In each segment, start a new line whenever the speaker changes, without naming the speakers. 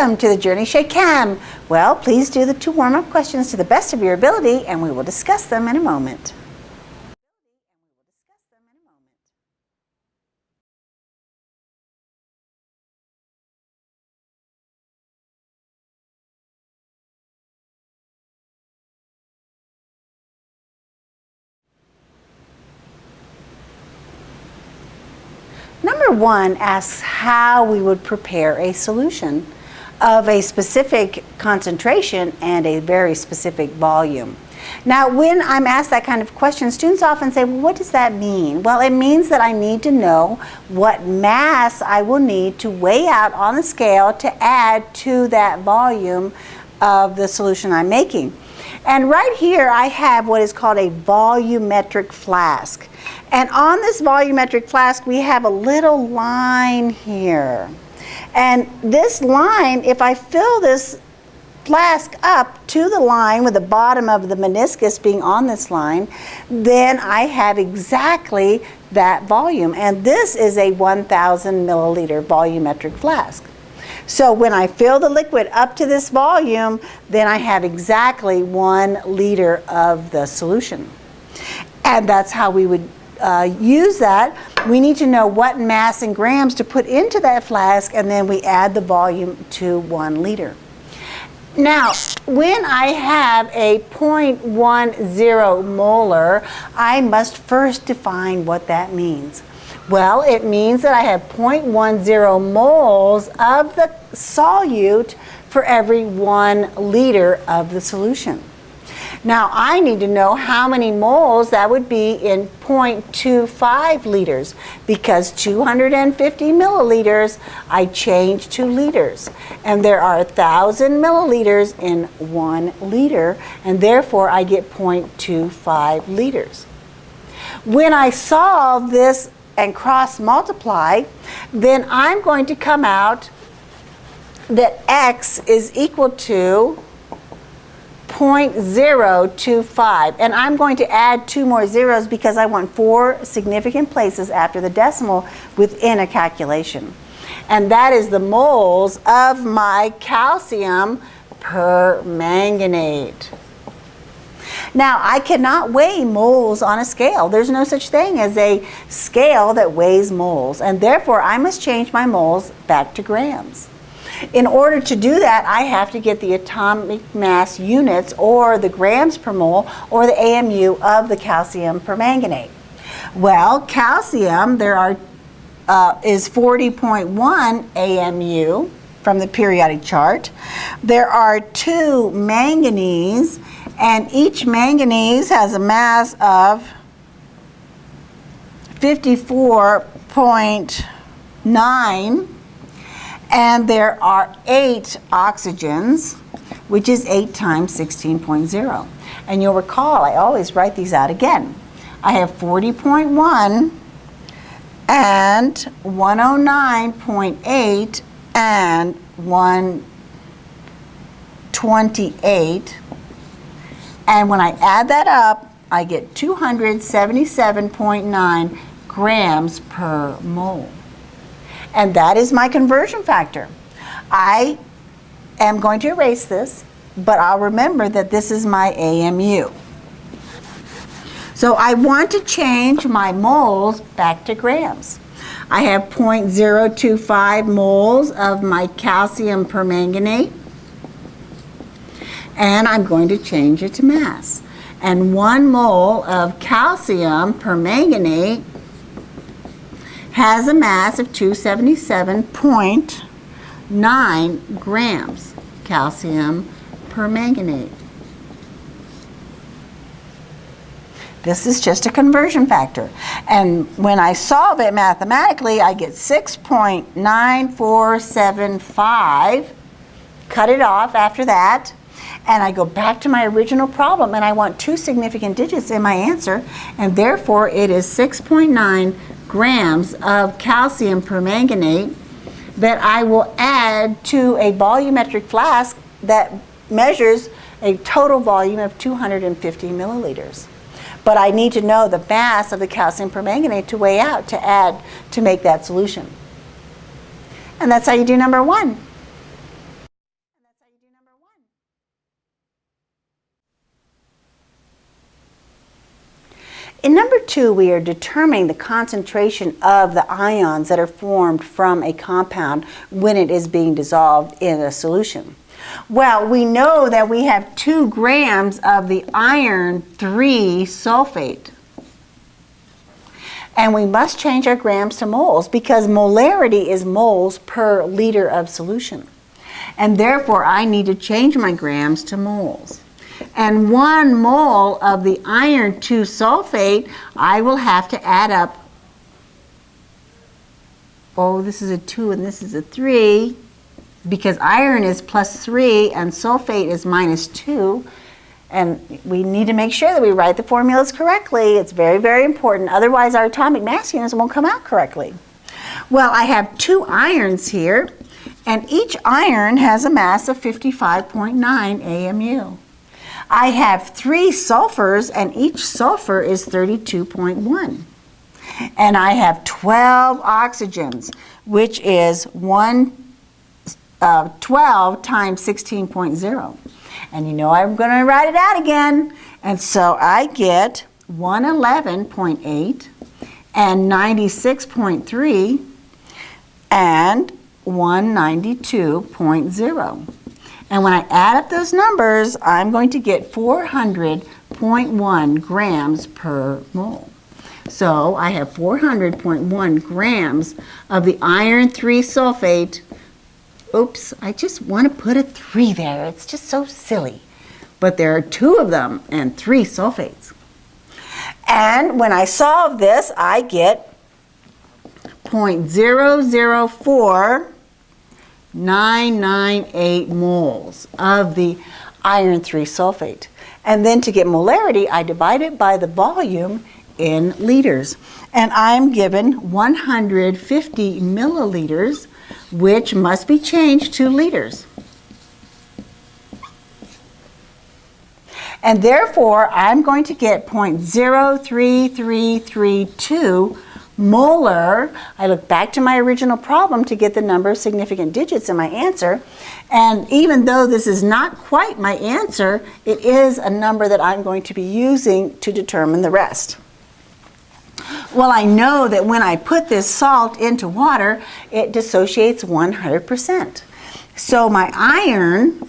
Welcome to the Journey Chez Chem. Well, please do the 2 warm-up questions to the best of your ability, and we will discuss them in a moment. Number 1 asks how we would prepare a solution of a specific concentration and a very specific volume. Now, when I'm asked that kind of question, students often say, well, what does that mean? Well, it means that I need to know what mass I will need to weigh out on the scale to add to that volume of the solution I'm making. And right here I have what is called a volumetric flask. And on this volumetric flask we have a little line here. And this line, if I fill this flask up to the line with the bottom of the meniscus being on this line, then I have exactly that volume. And this is a 1,000 milliliter volumetric flask. So when I fill the liquid up to this volume, then I have exactly 1 liter of the solution. And that's how we would use that. We need to know what mass in grams to put into that flask, and then we add the volume to 1 liter. Now, when I have a 0.10 molar, I must first define what that means. Well, it means that I have 0.10 moles of the solute for every 1 liter of the solution. Now, I need to know how many moles that would be in 0.25 liters, because 250 milliliters, I change to liters. And there are 1,000 milliliters in 1 liter, and therefore I get 0.25 liters. When I solve this and cross multiply, then I'm going to come out that X is equal to 0.025, and I'm going to add 2 more zeros because I want 4 significant places after the decimal within a calculation. And that is the moles of my calcium permanganate. Now, I cannot weigh moles on a scale. There's no such thing as a scale that weighs moles, and therefore I must change my moles back to grams. In order to do that, I have to get the atomic mass units, or the grams per mole, or the AMU of the calcium permanganate. Well, calcium, is 40.1 AMU from the periodic chart. There are 2 manganese, and each manganese has a mass of 54.9. And there are 8 oxygens, which is 8 times 16.0. And you'll recall, I always write these out again. I have 40.1 and 109.8 and 128. And when I add that up, I get 277.9 grams per mole. And that is my conversion factor. I am going to erase this, but I'll remember that this is my AMU. So I want to change my moles back to grams. I have 0.025 moles of my calcium permanganate, and I'm going to change it to mass. And 1 mole of calcium permanganate has a mass of 277.9 grams calcium permanganate. This is just a conversion factor. And when I solve it mathematically, I get 6.9475. Cut it off after that. And I go back to my original problem, and I want 2 significant digits in my answer, and therefore it is 6.9 grams of calcium permanganate that I will add to a volumetric flask that measures a total volume of 250 milliliters. But I need to know the mass of the calcium permanganate to weigh out, to add, to make that solution. And that's how you do number 1. In number 2, we are determining the concentration of the ions that are formed from a compound when it is being dissolved in a solution. Well, we know that we have 2 grams of the iron 3 sulfate. And we must change our grams to moles because molarity is moles per liter of solution. And therefore, I need to change my grams to moles. And 1 mole of the iron 2 sulfate, I will have to add up, oh, this is a 2 and this is a 3, because iron is plus 3 and sulfate is minus 2. And we need to make sure that we write the formulas correctly. It's very, very important. Otherwise, our atomic mass units won't come out correctly. Well, I have 2 irons here, and each iron has a mass of 55.9 AMU. I have 3 sulfurs, and each sulfur is 32.1. And I have 12 oxygens, which is 12 times 16.0. And you know I'm going to write it out again. And so I get 111.8 and 96.3 and 192.0. And when I add up those numbers, I'm going to get 400.1 grams per mole. So I have 400.1 grams of the iron 3 sulfate. Oops, I just want to put a 3 there. It's just so silly. But there are 2 of them and 3 sulfates. And when I solve this, I get 0.004998 moles of the iron 3 sulfate. And then to get molarity, I divide it by the volume in liters. And I'm given 150 milliliters, which must be changed to liters. And therefore, I'm going to get 0.03332 molar. I look back to my original problem to get the number of significant digits in my answer. And even though this is not quite my answer, it is a number that I'm going to be using to determine the rest. Well, I know that when I put this salt into water, it dissociates 100%. So my iron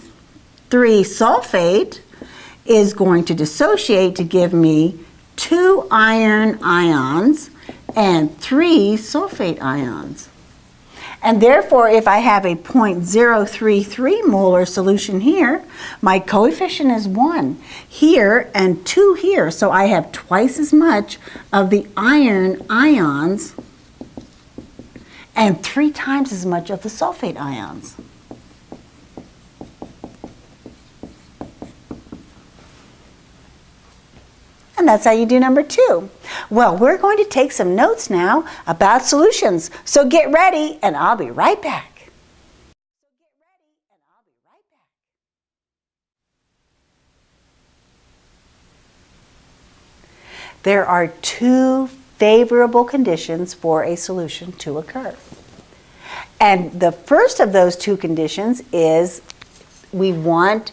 3 sulfate is going to dissociate to give me 2 iron ions and 3 sulfate ions. And therefore, if I have a 0.033 molar solution here, my coefficient is 1 here and 2 here. So I have twice as much of the iron ions and 3 times as much of the sulfate ions. And that's how you do number 2. Well, we're going to take some notes now about solutions. So get ready, and I'll be right back. There are 2 favorable conditions for a solution to occur. And the first of those 2 conditions is we want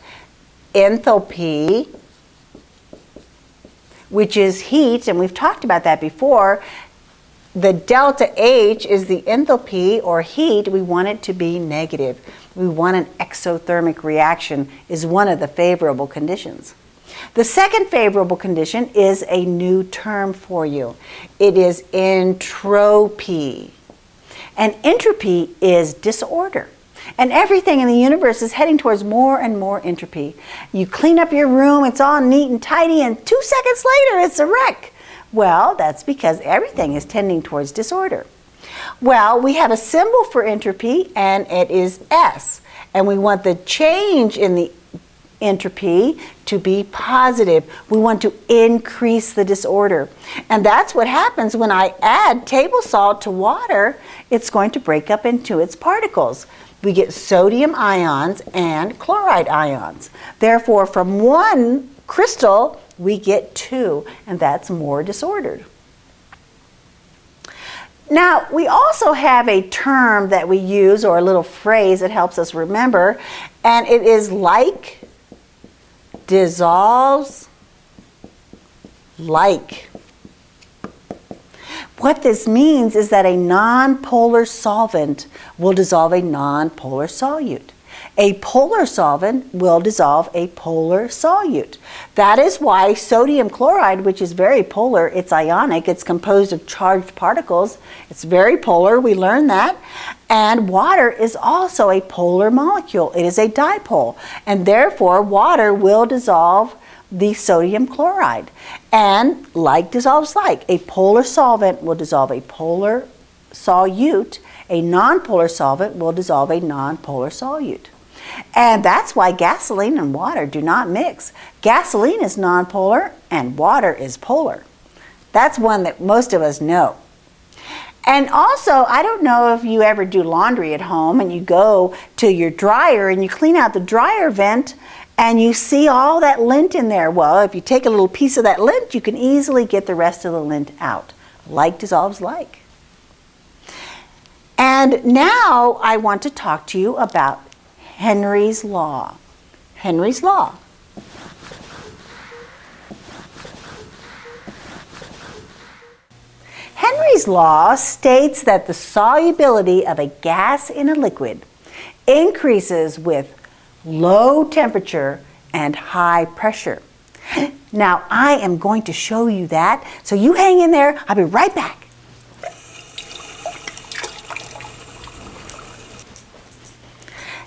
enthalpy, which is heat, and we've talked about that before. The delta H is the enthalpy or heat. We want it to be negative. We want an exothermic reaction is one of the favorable conditions. The second favorable condition is a new term for you. It is entropy. And entropy is disorder. And everything in the universe is heading towards more and more entropy. You clean up your room, it's all neat and tidy, and 2 seconds later it's a wreck. Well, that's because everything is tending towards disorder. Well, we have a symbol for entropy, and it is S. And we want the change in the entropy to be positive. We want to increase the disorder. And that's what happens when I add table salt to water. It's going to break up into its particles. We get sodium ions and chloride ions. Therefore, from 1 crystal, we get 2, and that's more disordered. Now, we also have a term that we use, or a little phrase that helps us remember, and it is like dissolves like. What this means is that a nonpolar solvent will dissolve a nonpolar solute. A polar solvent will dissolve a polar solute. That is why sodium chloride, which is very polar, it's ionic, it's composed of charged particles, it's very polar, we learned that. And water is also a polar molecule. It is a dipole, and therefore water will dissolve the sodium chloride. And like dissolves like, a polar solvent will dissolve a polar solute, a nonpolar solvent will dissolve a nonpolar solute. And that's why gasoline and water do not mix. Gasoline is nonpolar and water is polar. That's one that most of us know. And also, I don't know if you ever do laundry at home and you go to your dryer and you clean out the dryer vent and you see all that lint in there. Well, if you take a little piece of that lint, you can easily get the rest of the lint out. Like dissolves like. And now I want to talk to you about Henry's Law. Henry's Law. Henry's Law states that the solubility of a gas in a liquid increases with low temperature and high pressure. Now, I am going to show you that, so you hang in there. I'll be right back.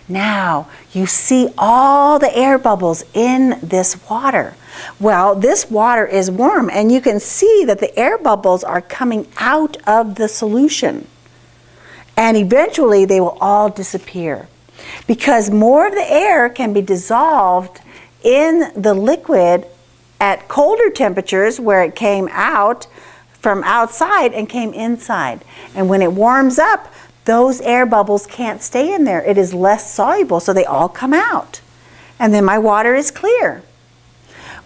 Now, you see all the air bubbles in this water. Well, this water is warm, and you can see that the air bubbles are coming out of the solution. And eventually, they will all disappear, because more of the air can be dissolved in the liquid at colder temperatures where it came out from outside and came inside. And when it warms up, those air bubbles can't stay in there. It is less soluble, so they all come out. And then my water is clear.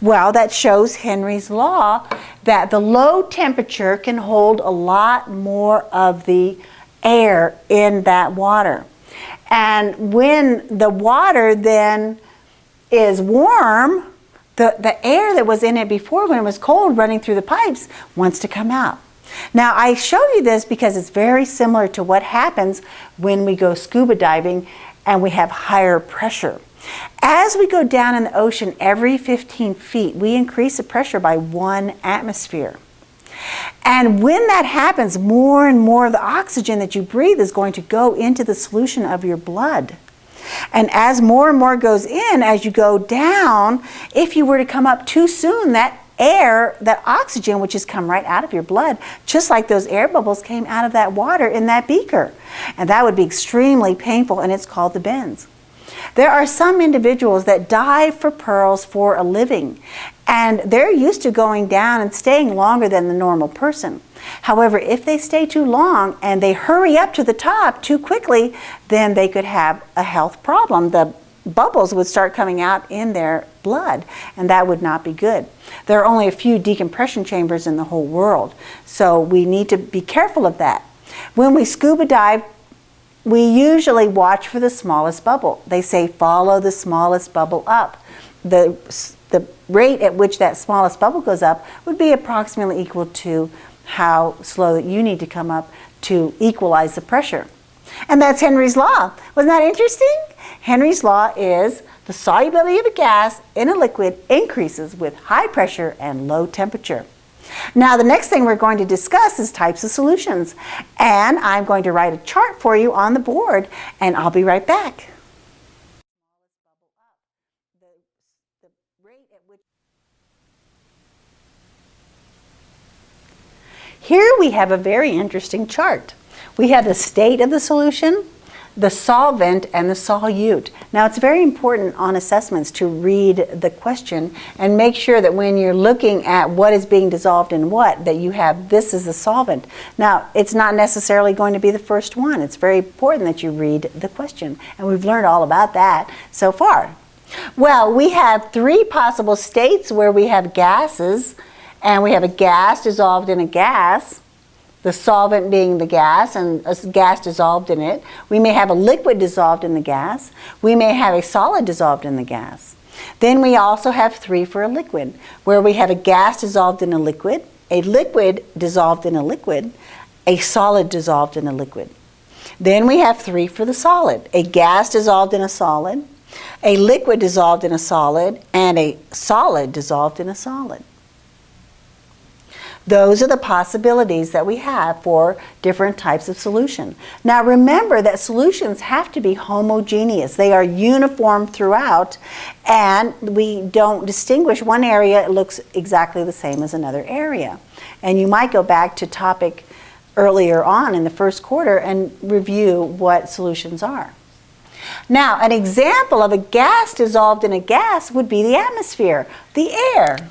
Well, that shows Henry's Law that the low temperature can hold a lot more of the air in that water. And when the water then is warm, the air that was in it before when it was cold running through the pipes wants to come out. Now, I show you this because it's very similar to what happens when we go scuba diving and we have higher pressure. As we go down in the ocean every 15 feet, we increase the pressure by 1 atmosphere. And when that happens, more and more of the oxygen that you breathe is going to go into the solution of your blood. And as more and more goes in, as you go down, if you were to come up too soon, that air, that oxygen, which has come right out of your blood, just like those air bubbles came out of that water in that beaker. And that would be extremely painful, and it's called the bends. There are some individuals that dive for pearls for a living, and they're used to going down and staying longer than the normal person. However, if they stay too long and they hurry up to the top too quickly, then they could have a health problem. The bubbles would start coming out in their blood, and that would not be good. There are only a few decompression chambers in the whole world, so we need to be careful of that. When we scuba dive, we usually watch for the smallest bubble. They say follow the smallest bubble up. The rate at which that smallest bubble goes up would be approximately equal to how slow that you need to come up to equalize the pressure. And that's Henry's Law. Wasn't that interesting? Henry's Law is the solubility of a gas in a liquid increases with high pressure and low temperature. Now, the next thing we're going to discuss is types of solutions. And I'm going to write a chart for you on the board, and I'll be right back. Here we have a very interesting chart. We have the state of the solution, the solvent, and the solute. Now, it's very important on assessments to read the question and make sure that when you're looking at what is being dissolved in what, that you have this as the solvent. Now, it's not necessarily going to be the first one. It's very important that you read the question, and we've learned all about that so far. Well, we have 3 possible states where we have gases, and we have a gas dissolved in a gas, the solvent being the gas and a gas dissolved in it. We may have a liquid dissolved in the gas. We may have a solid dissolved in the gas. Then we also have 3 for a liquid, where we have a gas dissolved in a liquid, a liquid dissolved in a liquid, a solid dissolved in a liquid. Then we have 3 for the solid: a gas dissolved in a solid, a liquid dissolved in a solid, and a solid dissolved in a solid. Those are the possibilities that we have for different types of solution. Now remember that solutions have to be homogeneous. They are uniform throughout, and we don't distinguish one area. It looks exactly the same as another area. And you might go back to topic earlier on in the first quarter and review what solutions are. Now, an example of a gas dissolved in a gas would be the atmosphere, the air.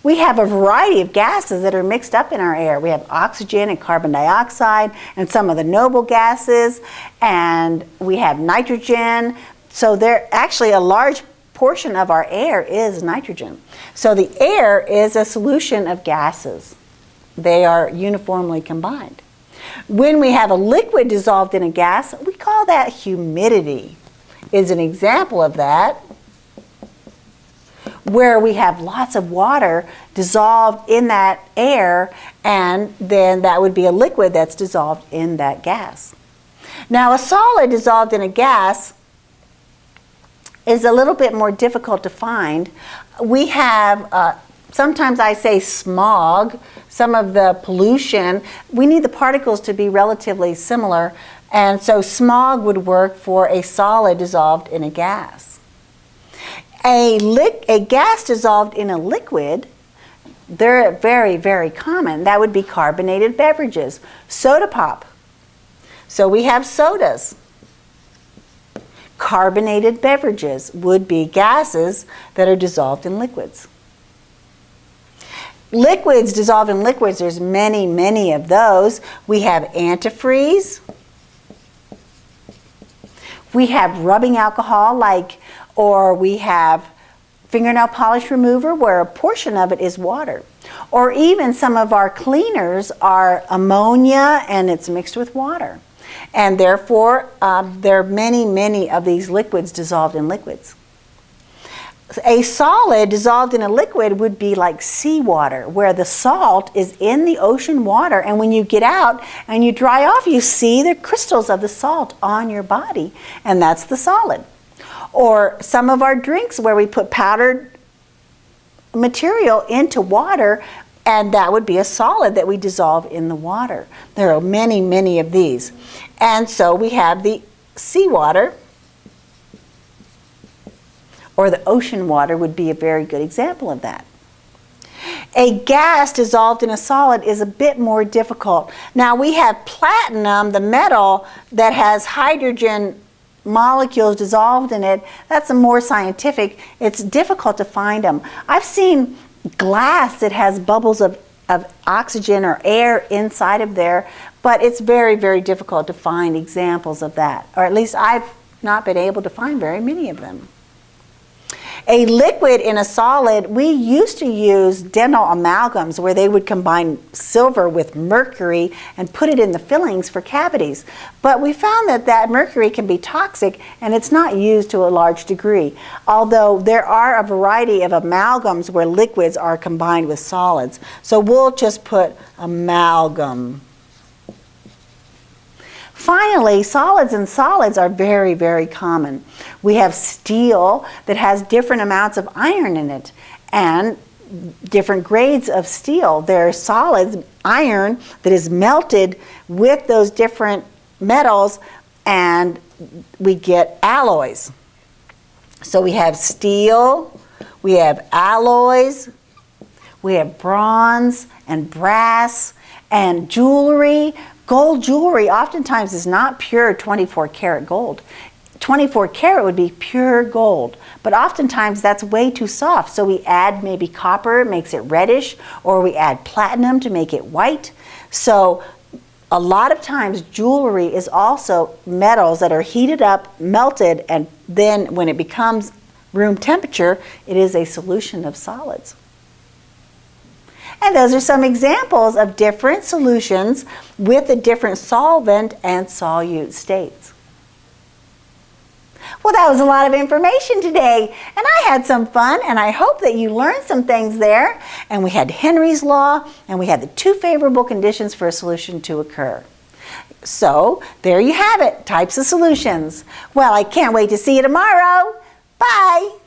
We have a variety of gases that are mixed up in our air. We have oxygen and carbon dioxide and some of the noble gases, and we have nitrogen. So there actually a large portion of our air is nitrogen. So the air is a solution of gases. They are uniformly combined. When we have a liquid dissolved in a gas, we call that humidity. Is an example of that, where we have lots of water dissolved in that air, and then that would be a liquid that's dissolved in that gas. Now, a solid dissolved in a gas is a little bit more difficult to find. We have, sometimes I say smog, some of the pollution. We need the particles to be relatively similar, and so smog would work for a solid dissolved in a gas. A gas dissolved in a liquid, they're very, very common. That would be carbonated beverages, soda pop. So we have sodas. Carbonated beverages would be gases that are dissolved in liquids. Liquids dissolved in liquids, there's many, many of those. We have antifreeze. We have rubbing alcohol, or we have fingernail polish remover, where a portion of it is water. Or even some of our cleaners are ammonia and it's mixed with water. And therefore, there are many, many of these liquids dissolved in liquids. A solid dissolved in a liquid would be like seawater, where the salt is in the ocean water, and when you get out and you dry off, you see the crystals of the salt on your body, and that's the solid. Or some of our drinks where we put powdered material into water, and that would be a solid that we dissolve in the water. There are many, many of these. And so we have the seawater, or the ocean water would be a very good example of that. A gas dissolved in a solid is a bit more difficult. Now we have platinum, the metal that has hydrogen molecules dissolved in it. That's a more scientific. It's difficult to find them. I've seen glass that has bubbles of oxygen or air inside of there, but it's very, very difficult to find examples of that. Or at least I've not been able to find very many of them. A liquid in a solid, we used to use dental amalgams where they would combine silver with mercury and put it in the fillings for cavities. But we found that mercury can be toxic, and it's not used to a large degree. Although there are a variety of amalgams where liquids are combined with solids. So we'll just put amalgam. Finally, solids and solids are very, very common. We have steel that has different amounts of iron in it, and different grades of steel. There are solids, iron, that is melted with those different metals, and we get alloys. So we have steel, we have alloys, we have bronze and brass and jewelry. Gold jewelry oftentimes is not pure 24 karat gold. 24 karat would be pure gold, but oftentimes that's way too soft. So we add maybe copper, makes it reddish, or we add platinum to make it white. So a lot of times jewelry is also metals that are heated up, melted, and then when it becomes room temperature, it is a solution of solids. And those are some examples of different solutions with the different solvent and solute states. Well, that was a lot of information today, and I had some fun, and I hope that you learned some things there. And we had Henry's Law, and we had the 2 favorable conditions for a solution to occur. So, there you have it, types of solutions. Well, I can't wait to see you tomorrow. Bye!